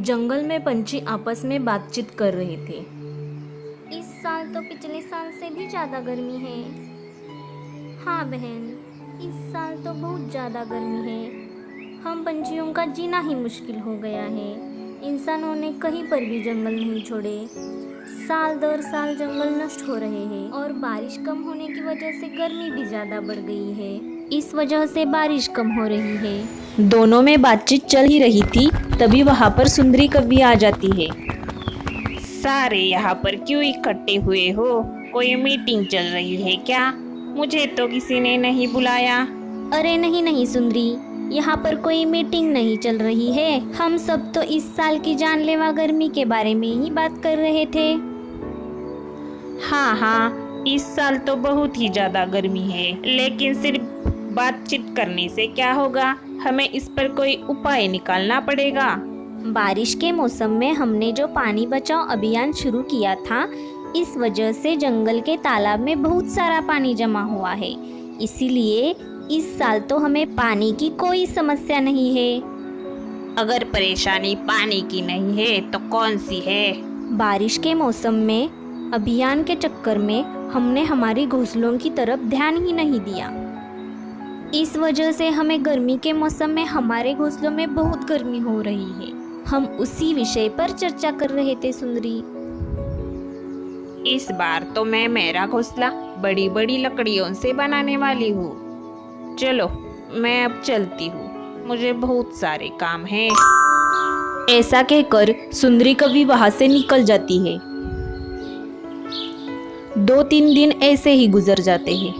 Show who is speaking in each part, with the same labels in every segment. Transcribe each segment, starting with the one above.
Speaker 1: जंगल में पंछी आपस में बातचीत कर रहे थे।
Speaker 2: इस साल तो पिछले साल से भी ज़्यादा गर्मी है। हाँ बहन, इस साल तो बहुत ज़्यादा गर्मी है। हम पंछियों का जीना ही मुश्किल हो गया है। इंसानों ने कहीं पर भी जंगल नहीं छोड़े। साल दर साल जंगल नष्ट हो रहे हैं और बारिश कम होने की वजह से गर्मी भी ज़्यादा बढ़ गई है। इस वजह से बारिश कम हो रही है।
Speaker 1: दोनों में बातचीत चल ही रही थी, तभी वहां पर सुंदरी कव्वी आ जाती है।
Speaker 3: सारे यहाँ पर क्यों इकट्ठे हुए हो? कोई मीटिंग चल रही है क्या? मुझे तो किसी ने नहीं बुलाया।
Speaker 2: अरे नहीं नहीं सुंदरी, यहाँ पर कोई मीटिंग नहीं चल रही है। हम सब तो इस साल की जानलेवा गर्मी के बारे में ही बात कर रहे थे।
Speaker 3: हाँ, इस साल तो बहुत ही ज्यादा गर्मी है, लेकिन सिर्फ बातचीत करने से क्या होगा? हमें इस पर कोई उपाय निकालना पड़ेगा।
Speaker 2: बारिश के मौसम में हमने जो पानी बचाओ अभियान शुरू किया था, इस वजह से जंगल के तालाब में बहुत सारा पानी जमा हुआ है। इसीलिए इस साल तो हमें पानी की कोई समस्या नहीं है।
Speaker 3: अगर परेशानी पानी की नहीं है तो कौन सी है?
Speaker 2: बारिश के मौसम में अभियान के चक्कर में हमने हमारी घोंसलों की तरफ ध्यान ही नहीं दिया। इस वजह से हमें गर्मी के मौसम में हमारे घोंसलों में बहुत गर्मी हो रही है। हम उसी विषय पर चर्चा कर रहे थे सुंदरी।
Speaker 3: इस बार तो मैं मेरा घोंसला बड़ी बड़ी लकड़ियों से बनाने वाली हूँ। चलो मैं अब चलती हूँ, मुझे बहुत सारे काम हैं।
Speaker 1: ऐसा कहकर सुंदरी कव्वी वहां से निकल जाती है। 2-3 दिन ऐसे ही गुजर जाते हैं।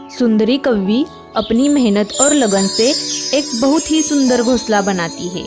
Speaker 1: सुंदरी कव्वी अपनी मेहनत और लगन से एक बहुत ही सुंदर घोंसला बनाती है।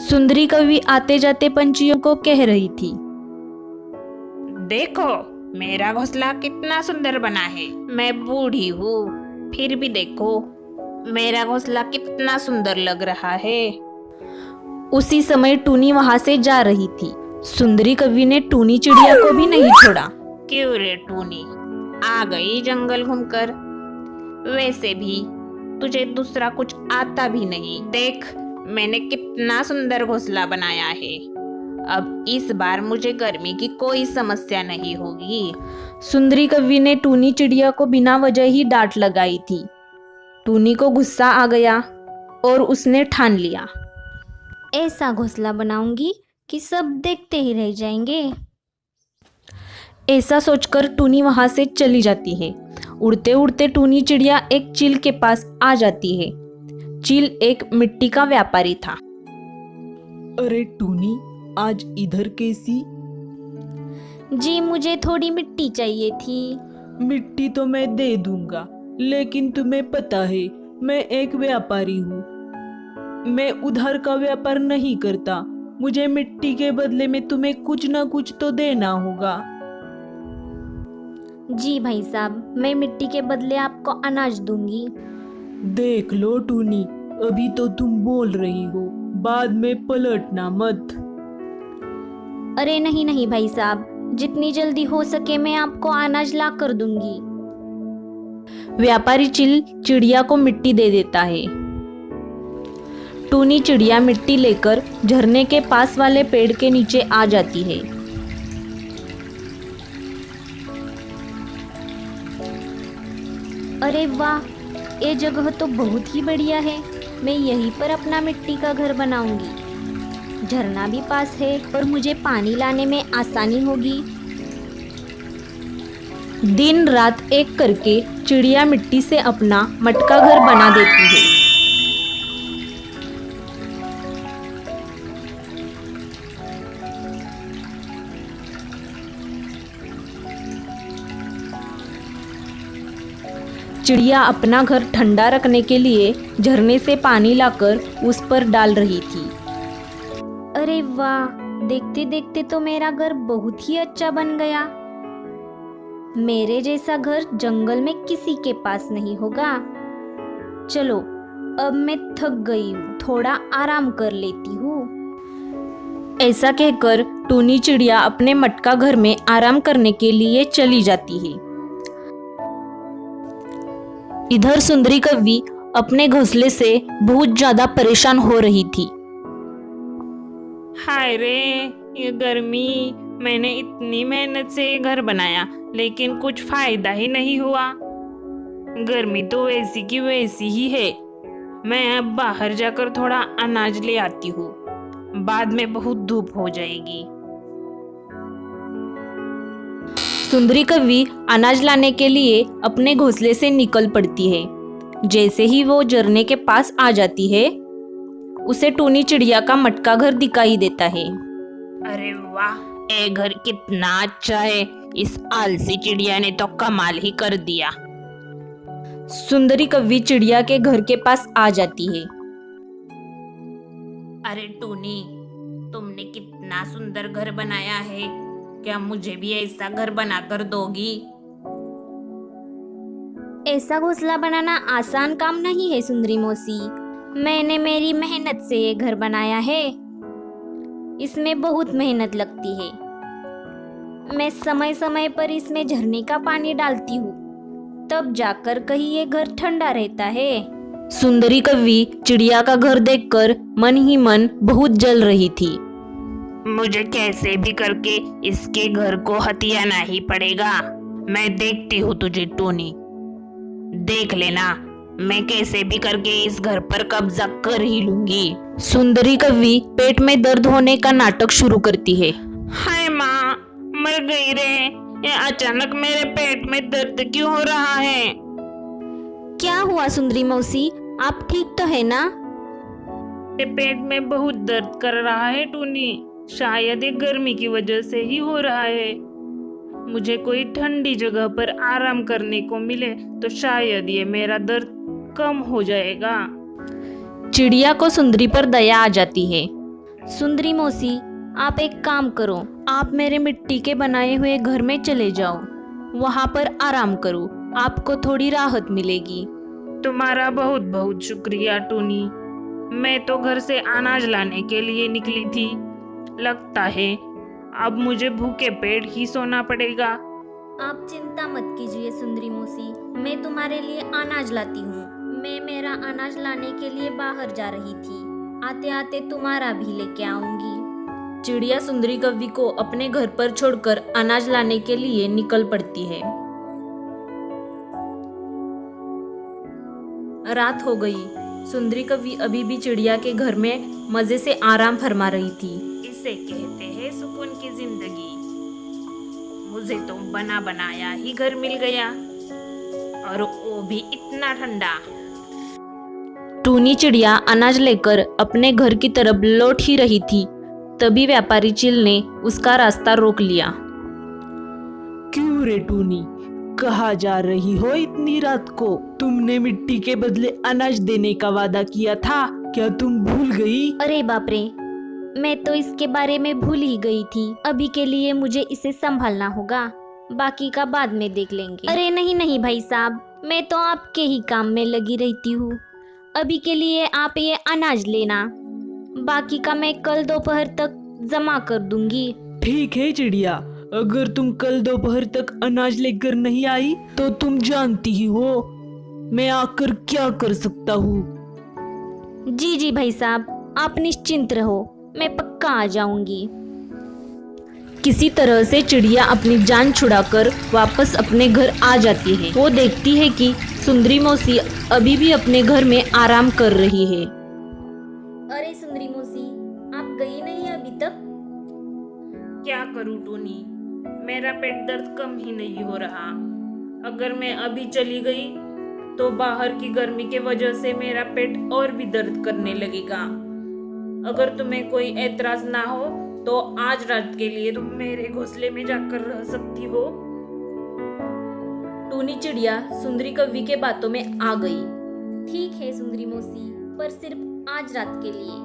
Speaker 1: सुंदरी कव्वी आते जाते पंछियों को कह रही थी,
Speaker 3: देखो मेरा घोंसला कितना सुंदर बना है। मैं बूढ़ी हूँ, फिर भी देखो मेरा घोंसला कितना सुंदर लग रहा है।
Speaker 1: उसी समय टूनी वहां से जा रही थी। सुंदरी कव्वी ने टूनी चिड़िया को भी नहीं छोड़ा।
Speaker 3: क्यों रे टूनी, आ गई जंगल घूमकर? वैसे भी तुझे दूसरा कुछ आता भी नहीं। देख मैंने कितना सुंदर घोंसला बनाया है। अब इस बार मुझे गर्मी की कोई समस्या नहीं होगी।
Speaker 1: सुंदरी कव्वी ने टूनी चिड़िया को बिना वजह ही डांट लगाई थी। टूनी को गुस्सा आ गया और उसने ठान लिया,
Speaker 2: ऐसा घोंसला बनाऊंगी कि सब देखते ही रह जाएंगे।
Speaker 1: ऐसा सोचकर टूनी वहां से चली जाती है। उड़ते उड़ते टूनी चिड़िया एक चील के पास आ जाती है। चील एक मिट्टी का व्यापारी था।
Speaker 4: अरे टूनी, आज इधर कैसी?
Speaker 2: जी मुझे थोड़ी मिट्टी चाहिए थी।
Speaker 4: मिट्टी तो मैं दे दूंगा, लेकिन तुम्हें पता है मैं एक व्यापारी हूँ। मैं उधार का व्यापार नहीं करता। मुझे मिट्टी के बदले में तुम्हें कुछ ना कुछ तो देना होगा।
Speaker 2: जी भाई साहब, मैं मिट्टी के बदले आपको अनाज दूंगी।
Speaker 4: देख लो टूनी, अभी तो तुम बोल रही हो, बाद में पलटना मत।
Speaker 2: अरे नहीं नहीं भाई साहब, जितनी जल्दी हो सके मैं आपको अनाज ला कर दूंगी।
Speaker 1: व्यापारी चील चिड़िया को मिट्टी दे देता है। टूनी चिड़िया मिट्टी लेकर झरने के पास वाले पेड़ के नीचे आ जाती है।
Speaker 2: अरे वाह, ये जगह तो बहुत ही बढ़िया है। मैं यहीं पर अपना मिट्टी का घर बनाऊंगी। झरना भी पास है और मुझे पानी लाने में आसानी होगी।
Speaker 1: दिन रात एक करके चिड़िया मिट्टी से अपना मटका घर बना देती है। चिड़िया अपना घर ठंडा रखने के लिए झरने से पानी लाकर उस पर डाल रही थी।
Speaker 2: अरे वाह, देखते देखते तो मेरा घर बहुत ही अच्छा बन गया। मेरे जैसा घर जंगल में किसी के पास नहीं होगा। चलो अब मैं थक गई हूँ, थोड़ा आराम कर लेती हूँ।
Speaker 1: ऐसा कहकर टूनी चिड़िया अपने मटका घर में आराम करने के लिए चली जाती है। इधर सुंदरी कव्वी अपने घोंसले से बहुत ज्यादा परेशान हो रही थी।
Speaker 3: हाय रे, ये गर्मी। मैंने इतनी मेहनत से ये घर बनाया, लेकिन कुछ फायदा ही नहीं हुआ। गर्मी तो वैसी की वैसी ही है। मैं अब बाहर जाकर थोड़ा अनाज ले आती हूँ, बाद में बहुत धूप हो जाएगी।
Speaker 1: सुंदरी कव्वी अनाज लाने के लिए अपने घोंसले से निकल पड़ती है। जैसे ही वो झरने के पास आ जाती है, उसे टूनी चिड़िया का मटका घर दिखाई देता है।
Speaker 3: अरे वाह, ये घर कितना अच्छा है। इस आलसी चिड़िया ने तो कमाल ही कर दिया।
Speaker 1: सुंदरी कव्वी चिड़िया के घर के पास आ जाती है।
Speaker 3: अरे टूनी, तुमने कितना सुंदर घर बनाया है। क्या मुझे भी ऐसा घर बनाकर दोगी?
Speaker 2: ऐसा घोंसला बनाना आसान काम नहीं है सुंदरी मौसी। मैंने मेरी मेहनत से ये घर बनाया है। इसमें बहुत मेहनत लगती है। मैं समय समय पर इसमें झरने का पानी डालती हूँ, तब जाकर कहीं ये घर ठंडा रहता है।
Speaker 1: सुंदरी कव्वी चिड़िया का घर देखकर मन ही मन बहुत जल रही थी।
Speaker 3: मुझे कैसे भी करके इसके घर को हथियाना ही पड़ेगा। मैं देखती हूँ तुझे टोनी, देख लेना, मैं कैसे भी करके इस घर पर कब्जा कर ही लूंगी।
Speaker 1: सुंदरी कव्वी पेट में दर्द होने का नाटक शुरू करती है।
Speaker 3: हाय माँ, मर गई रे। ये अचानक मेरे पेट में दर्द क्यों हो रहा है?
Speaker 2: क्या हुआ सुंदरी मौसी, आप ठीक तो है ना?
Speaker 3: ये पेट में बहुत दर्द कर रहा है टूनी। शायद ये गर्मी की वजह से ही हो रहा है। मुझे कोई ठंडी जगह पर आराम करने को मिले तो शायद ये मेरा दर्द कम हो जाएगा।
Speaker 1: चिड़िया को सुंदरी पर दया आ जाती है।
Speaker 2: सुंदरी मौसी, आप एक काम करो,
Speaker 1: आप मेरे मिट्टी के बनाए हुए घर में चले जाओ, वहां पर आराम करो, आपको थोड़ी राहत मिलेगी।
Speaker 3: तुम्हारा बहुत बहुत शुक्रिया टूनी। मैं तो घर से अनाज लाने के लिए निकली थी। लगता है अब मुझे भूखे पेट ही सोना पड़ेगा।
Speaker 2: आप चिंता मत कीजिए सुंदरी मौसी, मैं तुम्हारे लिए अनाज लाती हूँ। मैं मेरा अनाज लाने के लिए बाहर जा रही थी, आते आते तुम्हारा भी लेके आऊंगी।
Speaker 1: चिड़िया सुंदरी कव्वी को अपने घर पर छोड़कर अनाज लाने के लिए निकल पड़ती है। रात हो गई। सुंदरी कव्वी अभी भी चिड़िया के घर में मजे से आराम फरमा रही थी।
Speaker 3: इसे कहते हैं सुकून की जिंदगी। मुझे तो बना बनाया ही घर मिल गया, और वो भी इतना ठंडा।
Speaker 1: टूनी चिड़िया अनाज लेकर अपने घर की तरफ लौट ही रही थी, तभी व्यापारी चील ने उसका रास्ता रोक लिया।
Speaker 4: क्यों रे टूनी, कहाँ जा रही हो इतनी रात को? तुमने मिट्टी के बदले अनाज देने का वादा किया था, क्या तुम भूल गई?
Speaker 2: अरे बाप रे, मैं तो इसके बारे में भूल ही गई थी। अभी के लिए मुझे इसे संभालना होगा, बाकी का बाद में देख लेंगे। अरे नहीं नहीं भाई साहब, मैं तो आपके ही काम में लगी रहती हूँ। अभी के लिए आप ये अनाज लेना, बाकी का मैं कल दोपहर तक जमा कर दूंगी।
Speaker 4: ठीक है चिड़िया, अगर तुम कल दोपहर तक अनाज लेकर नहीं आई तो तुम जानती ही हो मैं आकर क्या कर सकता हूँ।
Speaker 2: जी जी भाई साहब, आप निश्चिंत रहो, मैं पक्का आ जाऊंगी।
Speaker 1: किसी तरह से चिड़िया अपनी जान छुड़ाकर वापस अपने घर आ जाती है। वो देखती है कि सुंदरी मौसी अभी भी अपने घर में आराम कर रही है।
Speaker 2: अरे सुंदरी मौसी, आप गई नहीं अभी तक?
Speaker 3: क्या करूं टूनी, मेरा पेट दर्द कम ही नहीं हो रहा। अगर मैं अभी चली गई तो बाहर की गर्मी के वजह से मेरा पेट और भी दर्द करने लगेगा। अगर तुम्हें कोई एतराज ना हो तो आज रात के लिए तुम मेरे घोंसले में जाकर रह सकती हो।
Speaker 1: टूनी चिड़िया सुंदरी कव्वी के बातों में आ गई।
Speaker 2: ठीक है सुंदरी मौसी, पर सिर्फ आज रात के लिए।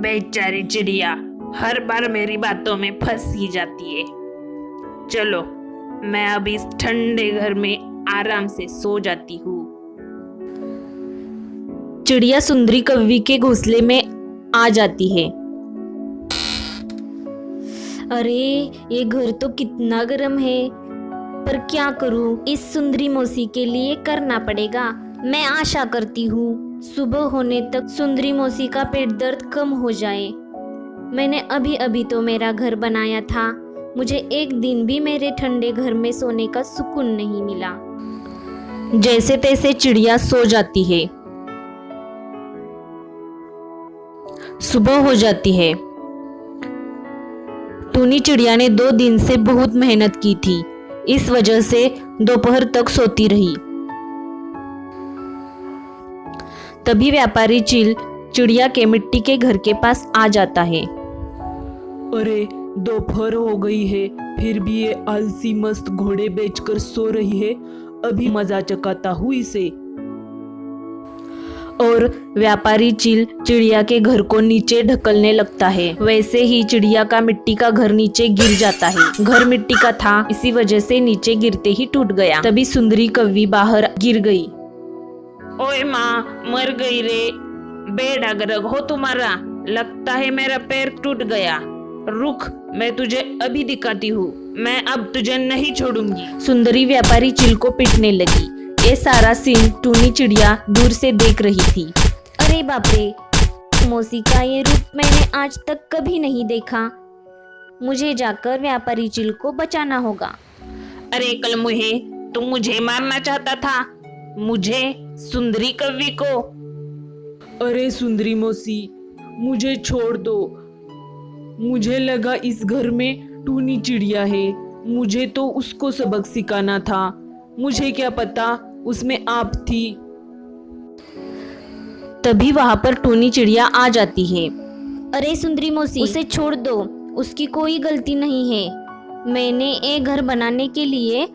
Speaker 3: बेचारी चिड़िया हर बार मेरी बातों में फंस ही जाती है। चलो, मैं अब इस ठंडे घर में आराम से सो जाती हूँ।
Speaker 1: चिड़िया सुंदरी कव्वी के घोंसले में आ जाती है।
Speaker 2: अरे ये घर तो कितना गर्म है, पर क्या करूं, इस सुंदरी मौसी के लिए करना पड़ेगा। मैं आशा करती हूँ सुबह होने तक सुंदरी मौसी का पेट दर्द कम हो जाए। मैंने अभी अभी तो मेरा घर बनाया था, मुझे एक दिन भी मेरे ठंडे घर में सोने का सुकून नहीं मिला।
Speaker 1: जैसे तैसे चिड़िया सो जाती है। सुबह हो जाती है। टूनी चिड़िया ने 2 दिन से बहुत मेहनत की थी, इस वजह से दोपहर तक सोती रही। तभी व्यापारी चील चिड़िया के मिट्टी के घर के पास आ जाता है।
Speaker 4: अरे दोपहर हो गई है, फिर भी ये आलसी मस्त घोड़े बेचकर सो रही है। अभी मजा चखाता हूँ इसे।
Speaker 1: और व्यापारी चील चिड़िया के घर को नीचे ढकलने लगता है। वैसे ही चिड़िया का मिट्टी का घर नीचे गिर जाता है। घर मिट्टी का था, इसी वजह से नीचे गिरते ही टूट गया। तभी सुंदरी कौवी बाहर गिर गई।
Speaker 3: ओए माँ, मर गई रे। बेढंग हो तुम्हारा, लगता है मेरा पैर टूट गया। रुक, मैं तुझे अभी दिखाती हूँ। मैं अब तुझे नहीं छोड़ूंगी।
Speaker 1: सुंदरी व्यापारी चील को पीटने लगी। ये सारा सीन टूनी चिड़िया दूर से देख रही थी।
Speaker 2: अरे बाप रे, मौसी का ये रूप मैंने आज तक कभी नहीं देखा। मुझे जाकर व्यापारी चील को बचाना होगा।
Speaker 3: अरे कलमुहे, तुम मुझे मारना चाहता था? मुझे, सुंदरी कौवी को?
Speaker 4: अरे सुंदरी मौसी, मुझे छोड़ दो। मुझे लगा इस घर में टूनी चिड़िया है, मुझे तो उसको सबक सिखाना था। मुझे क्या पता उसमें आप थी।
Speaker 1: तभी वहां पर टूनी चिड़िया आ जाती है।
Speaker 2: अरे सुंदरी मौसी, उसे छोड़ दो, उसकी कोई गलती नहीं है। मैंने एक घर बनाने के लिए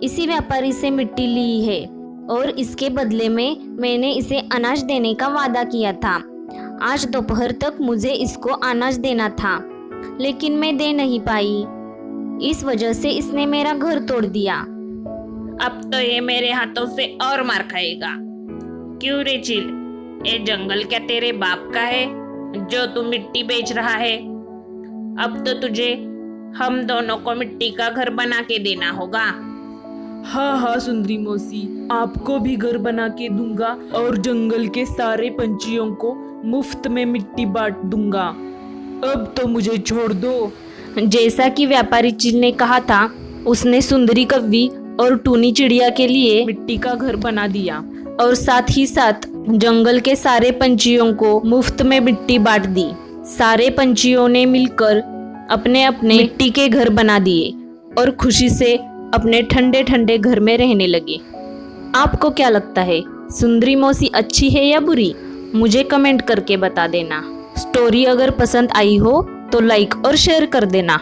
Speaker 2: इसी व्यापारी से मिट्टी ली है और इसके बदले में मैंने इसे अनाज देने का वादा किया था। आज दोपहर तक मुझे इसको अनाज देना था, लेकिन मैं दे नहीं पाई। इस वजह से इसने मेरा घर तोड़ दिया।
Speaker 3: अब तो ये मेरे हाथों से और मार खाएगा। क्यों रे चिल, ये जंगल क्या तेरे बाप का है जो तू मिट्टी बेच रहा है? अब तो तुझे हम दोनों को मिट्टी का घर बना के देना होगा।
Speaker 4: हाँ हाँ सुंदरी मौसी, आपको भी घर बना के दूंगा और जंगल के सारे पंछियों को मुफ्त में मिट्टी बांट दूंगा। अब तो मुझे छोड़ दो।
Speaker 1: जैसा कि व्यापारी चील ने कहा था, उसने सुंदरी कौवी और टूनी चिड़िया के लिए
Speaker 4: मिट्टी का घर बना दिया
Speaker 1: और साथ ही साथ जंगल के सारे पंछियों को मुफ्त में मिट्टी बांट दी। सारे पंछियों ने मिलकर अपने अपने मिट्टी के घर बना दिए और खुशी से अपने ठंडे ठंडे घर में रहने लगे। आपको क्या लगता है, सुंदरी मौसी अच्छी है या बुरी? मुझे कमेंट करके बता देना। स्टोरी अगर पसंद आई हो तो लाइक और शेयर कर देना।